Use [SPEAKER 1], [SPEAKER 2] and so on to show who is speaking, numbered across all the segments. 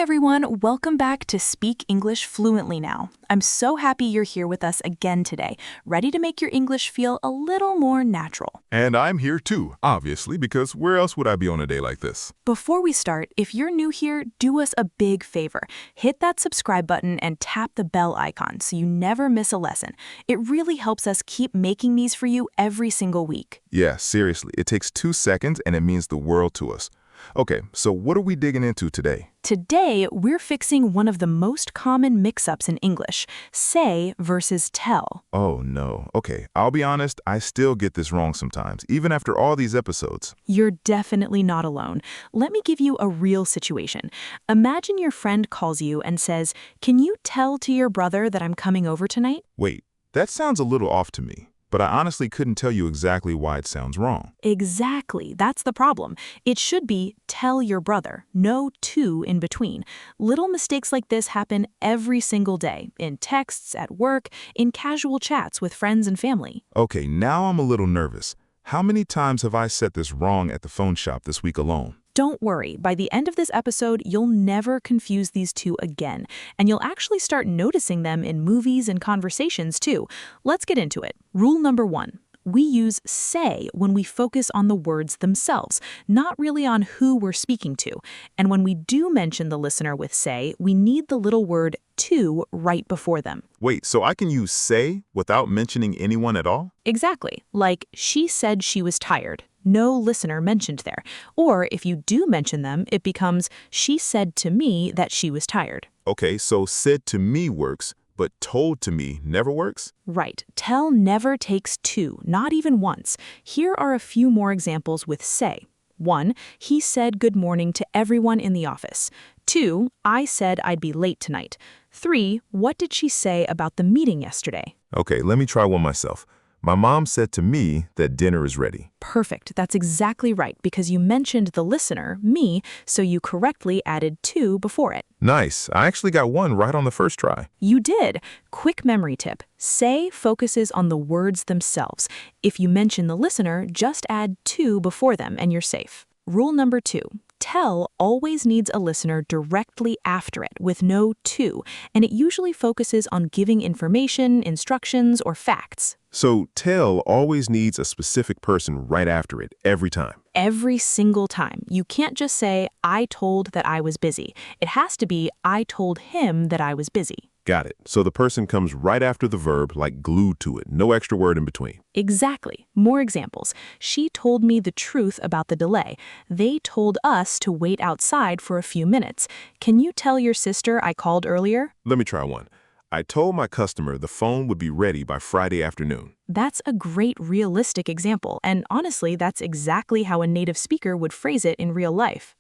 [SPEAKER 1] everyone, welcome back to Speak English Fluently Now. I'm so happy you're here with us again today, ready to make your English feel a little more natural.
[SPEAKER 2] And I'm here too, obviously, because where else would I be on a day like this?
[SPEAKER 1] Before we start, if you're new here, do us a big favor. Hit that subscribe button and tap the bell icon so you never miss a lesson. It really helps us keep making these for you every single week.
[SPEAKER 2] Yeah, seriously, it takes 2 seconds and it means the world to us. Okay, so what are we digging into today?
[SPEAKER 1] Today, we're fixing one of the most common mix-ups in English, say versus tell.
[SPEAKER 2] Oh no. Okay, I'll be honest, I still get this wrong sometimes, even after all these episodes.
[SPEAKER 1] You're definitely not alone. Let me give you a real situation. Imagine your friend calls you and says, "Can you tell to your brother that I'm coming over tonight?"
[SPEAKER 2] Wait, that sounds a little off to me, but I honestly couldn't tell you exactly why it sounds wrong.
[SPEAKER 1] Exactly, that's the problem. It should be tell your brother, no to in between. Little mistakes like this happen every single day, in texts, at work, in casual chats with friends and family.
[SPEAKER 2] Okay, now I'm a little nervous. How many times have I said this wrong at the phone shop this week alone?
[SPEAKER 1] Don't worry, by the end of this episode, you'll never confuse these two again, and you'll actually start noticing them in movies and conversations too. Let's get into it. Rule number 1. We use say when we focus on the words themselves, not really on who we're speaking to. And when we do mention the listener with say, we need the little word to right before them.
[SPEAKER 2] Wait, so I can use say without mentioning anyone at all?
[SPEAKER 1] Exactly, like she said she was tired. No listener mentioned there. Or if you do mention them, it becomes she said to me that she was tired.
[SPEAKER 2] Okay, so said to me works, but told to me never works?
[SPEAKER 1] Right. Tell never takes to, not even once. Here are a few more examples with say. 1. He said good morning to everyone in the office. 2. I said I'd be late tonight. 3. What did she say about the meeting yesterday?
[SPEAKER 2] Okay, let me try one myself. My mom said to me that dinner is ready.
[SPEAKER 1] Perfect. That's exactly right, because you mentioned the listener, me, so you correctly added to before it.
[SPEAKER 2] Nice. I actually got one right on the first try.
[SPEAKER 1] You did. Quick memory tip. Say focuses on the words themselves. If you mention the listener, just add to before them and you're safe. Rule number 2. Tell always needs a listener directly after it with no to, and it usually focuses on giving information, instructions, or facts.
[SPEAKER 2] So tell always needs a specific person right after it every time.
[SPEAKER 1] Every single time. You can't just say, I told that I was busy. It has to be, I told him that I was busy.
[SPEAKER 2] Got it. So the person comes right after the verb, like glued to it. No extra word in between.
[SPEAKER 1] Exactly. More examples. She told me the truth about the delay. They told us to wait outside for a few minutes. Can you tell your sister I called earlier?
[SPEAKER 2] Let me try one. I told my customer the phone would be ready by Friday afternoon.
[SPEAKER 1] That's a great realistic example, and honestly, that's exactly how a native speaker would phrase it in real life.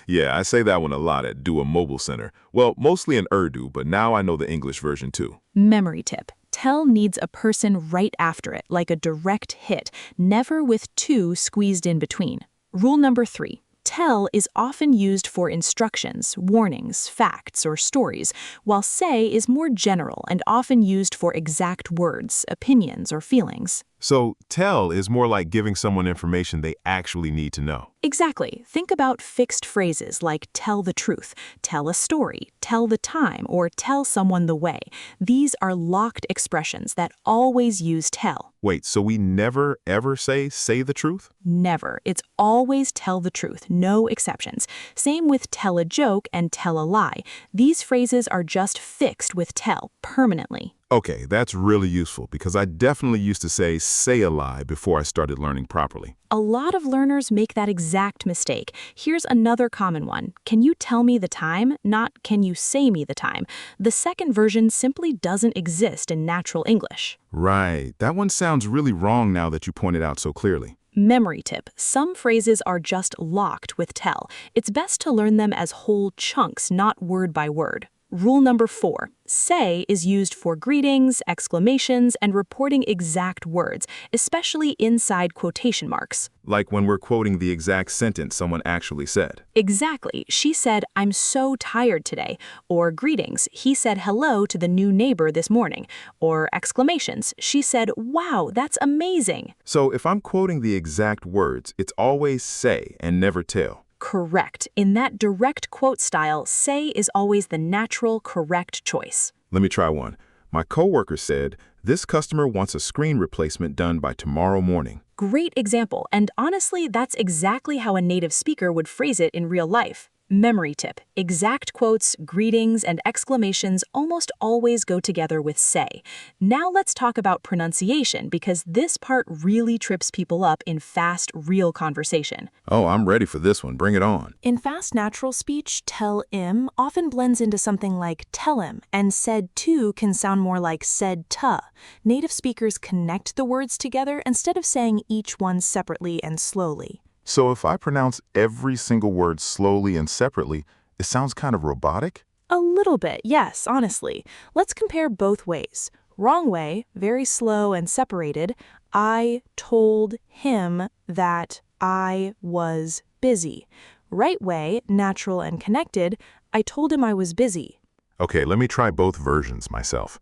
[SPEAKER 2] Yeah, I say that one a lot at Dua Mobile Center. Well, mostly in Urdu, but now I know the English version too.
[SPEAKER 1] Memory tip. Tell needs a person right after it, like a direct hit, never with to squeezed in between. Rule number 3. Tell is often used for instructions, warnings, facts, or stories, while say is more general and often used for exact words, opinions, or feelings.
[SPEAKER 2] So tell is more like giving someone information they actually need to know.
[SPEAKER 1] Exactly. Think about fixed phrases like tell the truth, tell a story, tell the time, or tell someone the way. These are locked expressions that always use tell.
[SPEAKER 2] Wait, so we never ever say the truth?
[SPEAKER 1] Never. It's always tell the truth, no exceptions. Same with tell a joke and tell a lie. These phrases are just fixed with tell, permanently.
[SPEAKER 2] Okay, that's really useful because I definitely used to say a lie before I started learning properly.
[SPEAKER 1] A lot of learners make that exact mistake. Here's another common one. Can you tell me the time? Not can you say me the time. The second version simply doesn't exist in natural English.
[SPEAKER 2] Right. That one sounds really wrong now that you pointed out so clearly.
[SPEAKER 1] Memory tip. Some phrases are just locked with tell. It's best to learn them as whole chunks, not word by word. Rule number 4. Say is used for greetings, exclamations, and reporting exact words, especially inside quotation marks.
[SPEAKER 2] Like when we're quoting the exact sentence someone actually said.
[SPEAKER 1] Exactly. She said, I'm so tired today. Or greetings. He said hello to the new neighbor this morning. Or exclamations. She said, wow, that's amazing.
[SPEAKER 2] So if I'm quoting the exact words, it's always say and never tell.
[SPEAKER 1] Correct. In that direct quote style, say is always the natural, correct choice.
[SPEAKER 2] Let me try one. My coworker said, this customer wants a screen replacement done by tomorrow morning.
[SPEAKER 1] Great example, and honestly, that's exactly how a native speaker would phrase it in real life. Memory tip: exact quotes, greetings, and exclamations almost always go together with say. Now let's talk about pronunciation, because this part really trips people up in fast, real conversation.
[SPEAKER 2] Oh, I'm ready for this one. Bring it on.
[SPEAKER 1] In fast natural speech, tell-im often blends into something like tell-im, and said to can sound more like said to. Native speakers connect the words together instead of saying each one separately and slowly.
[SPEAKER 2] So if I pronounce every single word slowly and separately, it sounds kind of robotic?
[SPEAKER 1] A little bit, yes, honestly. Let's compare both ways. Wrong way, very slow and separated. I told him that I was busy. Right way, natural and connected. I told him I was busy.
[SPEAKER 2] Okay, let me try both versions myself.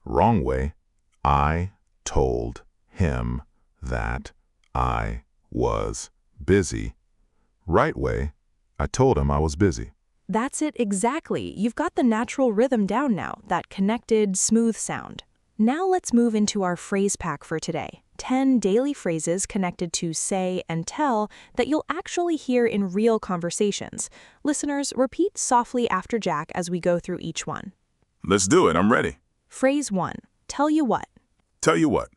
[SPEAKER 2] Wrong way, I told him that I was busy. Right way, I told him I was busy.
[SPEAKER 1] That's it exactly. You've got the natural rhythm down now, that connected, smooth sound. Now let's move into our phrase pack for today. 10 daily phrases connected to say and tell that you'll actually hear in real conversations. Listeners, repeat softly after Jack as we go through each one.
[SPEAKER 2] Let's do it. I'm ready.
[SPEAKER 1] Phrase 1. Tell you what.
[SPEAKER 2] Tell you what,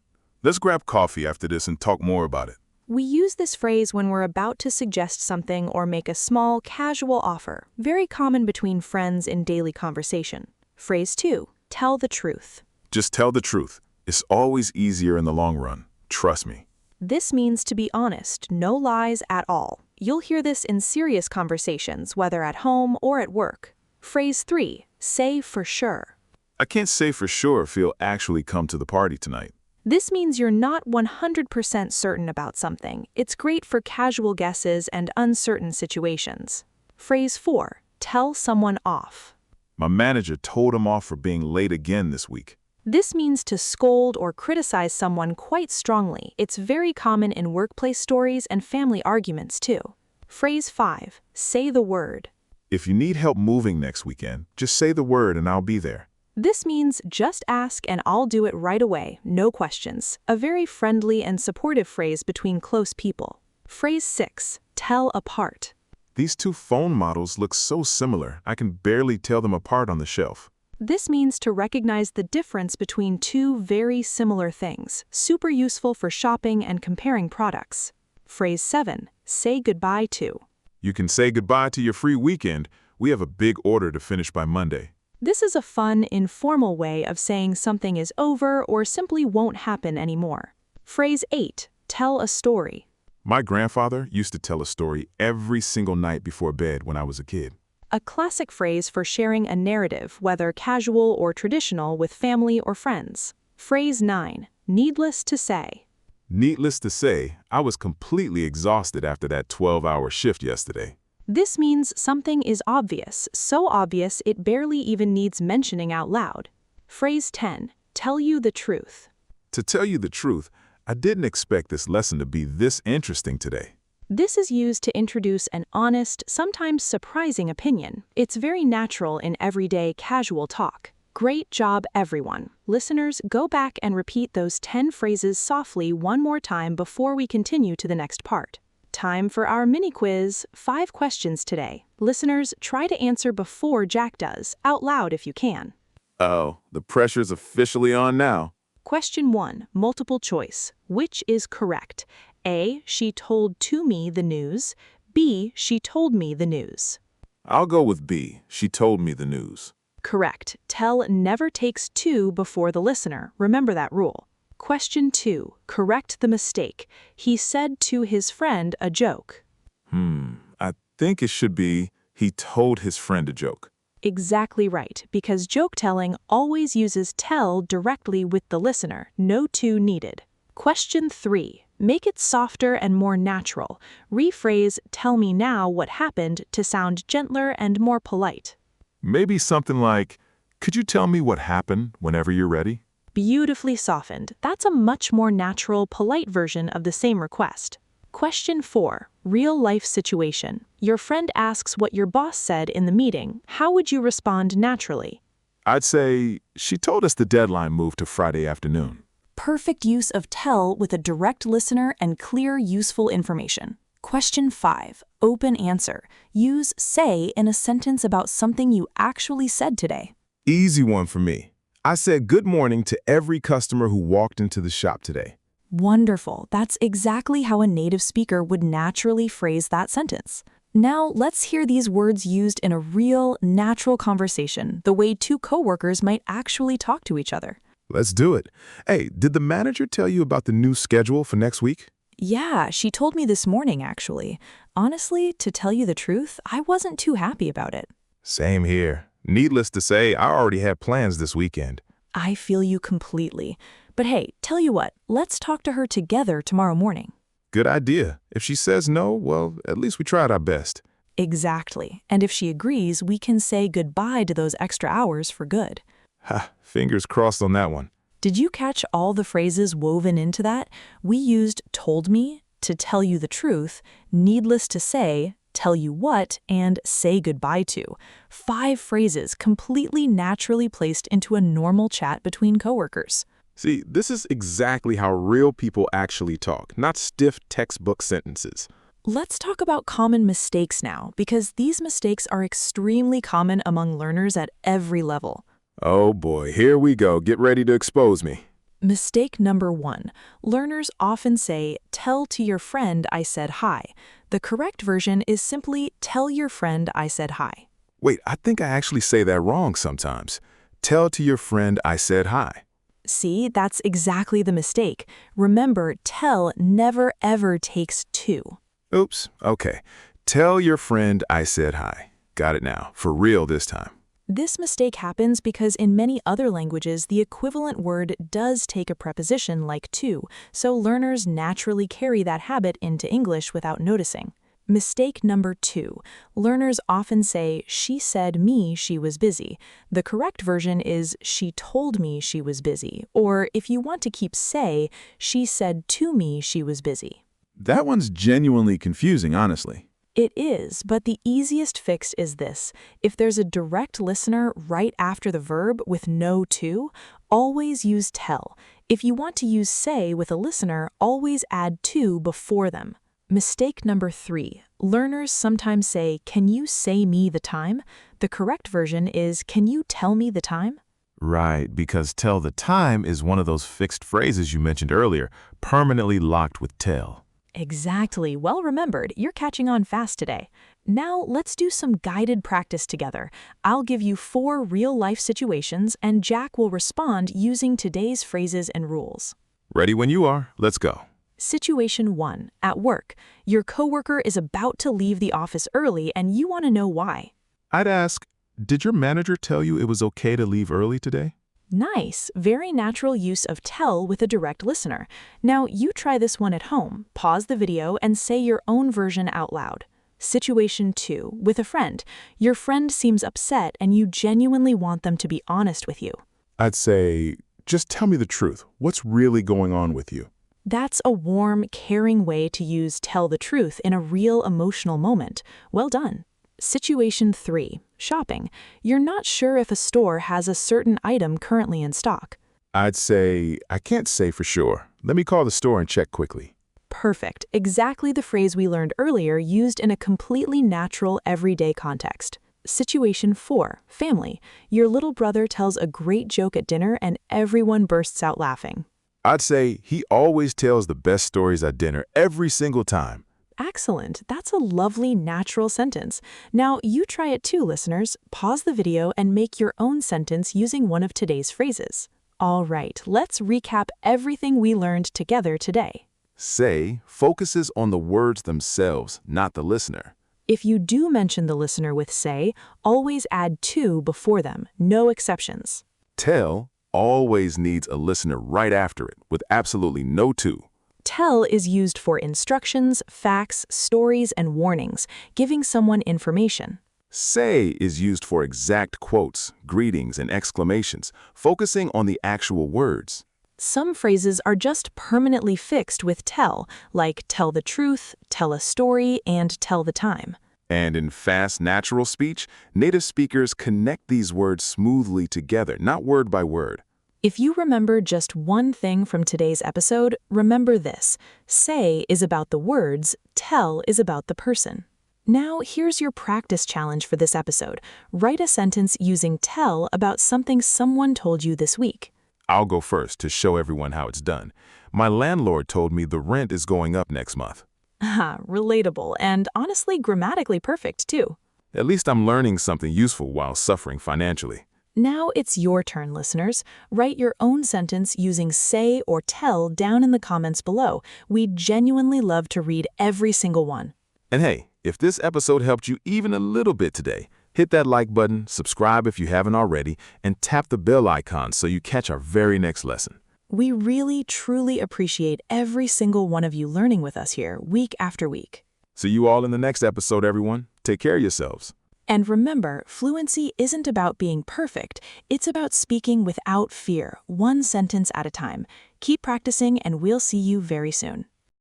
[SPEAKER 2] let's grab coffee after this and talk more about it.
[SPEAKER 1] We use this phrase when we're about to suggest something or make a small, casual offer, very common between friends in daily conversation. Phrase 2. Tell the truth.
[SPEAKER 2] Just tell the truth. It's always easier in the long run. Trust me.
[SPEAKER 1] This means to be honest, no lies at all. You'll hear this in serious conversations, whether at home or at work. Phrase 3. Say for sure.
[SPEAKER 2] I can't say for sure if he'll actually come to the party tonight.
[SPEAKER 1] This means you're not 100% certain about something. It's great for casual guesses and uncertain situations. Phrase 4. Tell someone off.
[SPEAKER 2] My manager told him off for being late again this week.
[SPEAKER 1] This means to scold or criticize someone quite strongly. It's very common in workplace stories and family arguments too. Phrase 5. Say the word.
[SPEAKER 2] If you need help moving next weekend, just say the word and I'll be there.
[SPEAKER 1] This means just ask and I'll do it right away, no questions. A very friendly and supportive phrase between close people. Phrase 6. Tell apart.
[SPEAKER 2] These two phone models look so similar, I can barely tell them apart on the shelf.
[SPEAKER 1] This means to recognize the difference between two very similar things. Super useful for shopping and comparing products. Phrase 7. Say goodbye to.
[SPEAKER 2] You can say goodbye to your free weekend. We have a big order to finish by Monday.
[SPEAKER 1] This is a fun, informal way of saying something is over or simply won't happen anymore. Phrase 8. Tell a story.
[SPEAKER 2] My grandfather used to tell a story every single night before bed when I was a kid.
[SPEAKER 1] A classic phrase for sharing a narrative, whether casual or traditional, with family or friends. Phrase 9. Needless to say.
[SPEAKER 2] Needless to say, I was completely exhausted after that 12-hour shift yesterday.
[SPEAKER 1] This means something is obvious, so obvious it barely even needs mentioning out loud. Phrase 10. Tell you the truth.
[SPEAKER 2] To tell you the truth, I didn't expect this lesson to be this interesting today.
[SPEAKER 1] This is used to introduce an honest, sometimes surprising opinion. It's very natural in everyday casual talk. Great job, everyone. Listeners, go back and repeat those 10 phrases softly one more time before we continue to the next part. Time for our mini quiz. 5 questions today. Listeners, try to answer before Jack does, out loud if you can.
[SPEAKER 2] Oh, the pressure's officially on now.
[SPEAKER 1] Question 1, multiple choice. Which is correct? A, she told to me the news. B, she told me the news.
[SPEAKER 2] I'll go with B. She told me the news.
[SPEAKER 1] Correct. Tell never takes to before the listener. Remember that rule. Question 2, correct the mistake. He said to his friend a joke.
[SPEAKER 2] I think it should be he told his friend a joke.
[SPEAKER 1] Exactly right, because joke telling always uses tell directly with the listener, no to needed. Question 3, make it softer and more natural. Rephrase tell me now what happened to sound gentler and more polite.
[SPEAKER 2] Maybe something like, could you tell me what happened whenever you're ready?
[SPEAKER 1] Beautifully softened. That's a much more natural, polite version of the same request. Question 4. Real-life situation. Your friend asks what your boss said in the meeting. How would you respond naturally?
[SPEAKER 2] I'd say, she told us the deadline moved to Friday afternoon.
[SPEAKER 1] Perfect use of tell with a direct listener and clear, useful information. Question 5. Open answer. Use say in a sentence about something you actually said today.
[SPEAKER 3] Easy one for me. I said good morning to every customer who walked into the shop today.
[SPEAKER 1] Wonderful. That's exactly how a native speaker would naturally phrase that sentence. Now, let's hear these words used in a real, natural conversation, the way two coworkers might actually talk to each other.
[SPEAKER 3] Let's do it. Hey, did the manager tell you about the new schedule for next week?
[SPEAKER 1] Yeah, she told me this morning, actually. Honestly, to tell you the truth, I wasn't too happy about it.
[SPEAKER 3] Same here. Needless to say, I already had plans this weekend.
[SPEAKER 1] I feel you completely. But hey, tell you what, let's talk to her together tomorrow morning.
[SPEAKER 3] Good idea. If she says no, well, at least we tried our best.
[SPEAKER 1] Exactly. And if she agrees, we can say goodbye to those extra hours for good.
[SPEAKER 3] Ha, fingers crossed on that one.
[SPEAKER 1] Did you catch all the phrases woven into that? We used told me, to tell you the truth, needless to say, tell you what, and say goodbye to. 5 phrases completely naturally placed into a normal chat between coworkers.
[SPEAKER 3] See, this is exactly how real people actually talk, not stiff textbook sentences.
[SPEAKER 1] Let's talk about common mistakes now, because these mistakes are extremely common among learners at every level.
[SPEAKER 3] Oh boy, here we go. Get ready to expose me.
[SPEAKER 1] Mistake number 1. Learners often say, tell to your friend I said hi. The correct version is simply, tell your friend I said hi.
[SPEAKER 3] Wait, I think I actually say that wrong sometimes. Tell to your friend I said hi.
[SPEAKER 1] See, that's exactly the mistake. Remember, tell never ever takes to.
[SPEAKER 3] Oops, okay. Tell your friend I said hi. Got it now, for real this time.
[SPEAKER 1] This mistake happens because in many other languages, the equivalent word does take a preposition like to, so learners naturally carry that habit into English without noticing. Mistake number 2. Learners often say, she said me she was busy. The correct version is, she told me she was busy. Or if you want to keep say, she said to me she was busy.
[SPEAKER 3] That one's genuinely confusing, honestly.
[SPEAKER 1] It is, but the easiest fix is this. If there's a direct listener right after the verb with no to, always use tell. If you want to use say with a listener, always add to before them. Mistake number 3. Learners sometimes say, can you say me the time? The correct version is, can you tell me the time?
[SPEAKER 3] Right, because tell the time is one of those fixed phrases you mentioned earlier, permanently locked with tell.
[SPEAKER 1] Exactly. Well remembered. You're catching on fast today. Now let's do some guided practice together. I'll give you 4 real-life situations, and Jack will respond using today's phrases and rules.
[SPEAKER 3] Ready when you are. Let's go.
[SPEAKER 1] Situation 1. At work. Your coworker is about to leave the office early and you want to know why.
[SPEAKER 3] I'd ask, did your manager tell you it was okay to leave early today?
[SPEAKER 1] Nice. Very natural use of tell with a direct listener. Now you try this one at home. Pause the video and say your own version out loud. Situation 2. With a friend. Your friend seems upset and you genuinely want them to be honest with you.
[SPEAKER 3] I'd say, just tell me the truth. What's really going on with you?
[SPEAKER 1] That's a warm, caring way to use tell the truth in a real emotional moment. Well done. Situation 3. Shopping. You're not sure if a store has a certain item currently in stock.
[SPEAKER 3] I'd say, I can't say for sure. Let me call the store and check quickly.
[SPEAKER 1] Perfect. Exactly the phrase we learned earlier used in a completely natural everyday context. Situation 4. Family. Your little brother tells a great joke at dinner and everyone bursts out laughing.
[SPEAKER 3] I'd say, he always tells the best stories at dinner every single time.
[SPEAKER 1] Excellent. That's a lovely, natural sentence. Now, you try it too, listeners. Pause the video and make your own sentence using one of today's phrases. All right, let's recap everything we learned together today.
[SPEAKER 3] Say focuses on the words themselves, not the listener.
[SPEAKER 1] If you do mention the listener with say, always add to before them, no exceptions.
[SPEAKER 3] Tell always needs a listener right after it, with absolutely no to.
[SPEAKER 1] Tell is used for instructions, facts, stories, and warnings, giving someone information.
[SPEAKER 3] Say is used for exact quotes, greetings, and exclamations, focusing on the actual words.
[SPEAKER 1] Some phrases are just permanently fixed with tell, like tell the truth, tell a story, and tell the time.
[SPEAKER 3] And in fast, natural speech, native speakers connect these words smoothly together, not word by word.
[SPEAKER 1] If you remember just one thing from today's episode, remember this. Say is about the words, tell is about the person. Now, here's your practice challenge for this episode. Write a sentence using tell about something someone told you this week.
[SPEAKER 3] I'll go first to show everyone how it's done. My landlord told me the rent is going up next month.
[SPEAKER 1] Relatable and honestly grammatically perfect, too.
[SPEAKER 3] At least I'm learning something useful while suffering financially.
[SPEAKER 1] Now it's your turn, listeners. Write your own sentence using say or tell down in the comments below. We genuinely love to read every single one.
[SPEAKER 3] And hey, if this episode helped you even a little bit today, hit that like button, subscribe if you haven't already, and tap the bell icon so you catch our very next lesson.
[SPEAKER 1] We really, truly appreciate every single one of you learning with us here, week after week.
[SPEAKER 3] See you all in the next episode, everyone. Take care of yourselves.
[SPEAKER 1] And remember, fluency isn't about being perfect. It's about speaking without fear, one sentence at a time. Keep practicing, and we'll see you very soon.